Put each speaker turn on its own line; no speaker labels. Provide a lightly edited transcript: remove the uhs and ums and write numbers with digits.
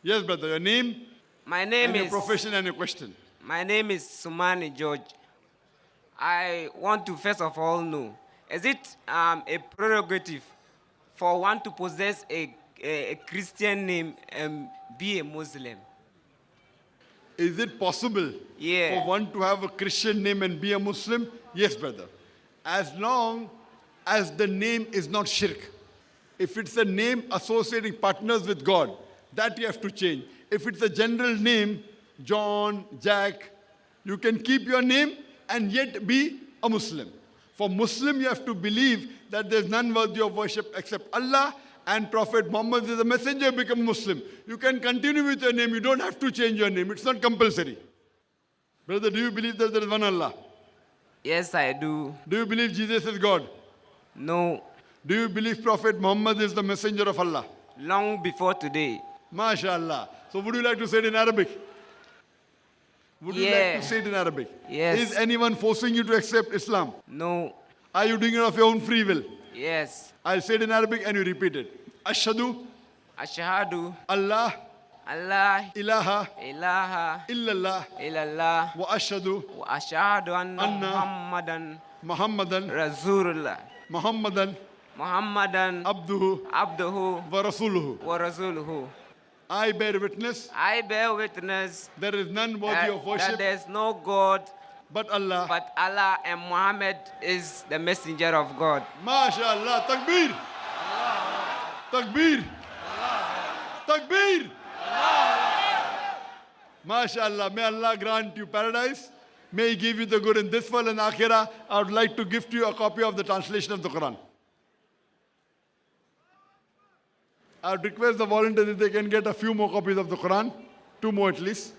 Yes, brother. Your name
My name
and your
is
profession and your question.
My name is Sumani George. I want to first of all know, is it a prerogative for one to possess a Christian name and be a Muslim?
Is it possible
Yeah.
for one to have a Christian name and be a Muslim? Yes, brother. As long as the name is not shirk. If it's a name associating partners with God, that you have to change. If it's a general name, John, Jack, you can keep your name and yet be a Muslim. For Muslim, you have to believe that there's none worthy of worship except Allah, and Prophet Muhammad is a messenger, become Muslim. You can continue with your name. You don't have to change your name. It's not compulsory. Brother, do you believe that there is one Allah?
Yes, I do.
Do you believe Jesus is God?
No,
Do you believe Prophet Muhammad is the messenger of Allah?
long before today.
MashaAllah. So would you like to say it in Arabic? Would you like
Yeah.
to say it in Arabic?
Yes.
Is anyone forcing you to accept Islam?
No.
Are you doing it of your own free will?
Yes.
I'll say it in Arabic and you repeat it. Ashhadu
Ashhadu
Allah
Allah
ilaha
ilaha
illallah
illallah
wa ashhadu
wa ashhadu anna
Anna
Muhammadan
Muhammadan
Rasulullah.
Muhammadan
Muhammadan
abduhu
abduhu
wa rasuluhu.
wa rasuluhu.
I bear witness
I bear witness
there is none worthy
that,
of worship
there is no God
but Allah.
but Allah, and Muhammad is the messenger of God.
MashaAllah. Takbir. Takbir. Takbir. MashaAllah. May Allah grant you paradise. May He give you the good in this world and akhirah. I would like to gift you a copy of the translation of the Quran. I would request the volunteers if they can get a few more copies of the Quran. 2 more at least.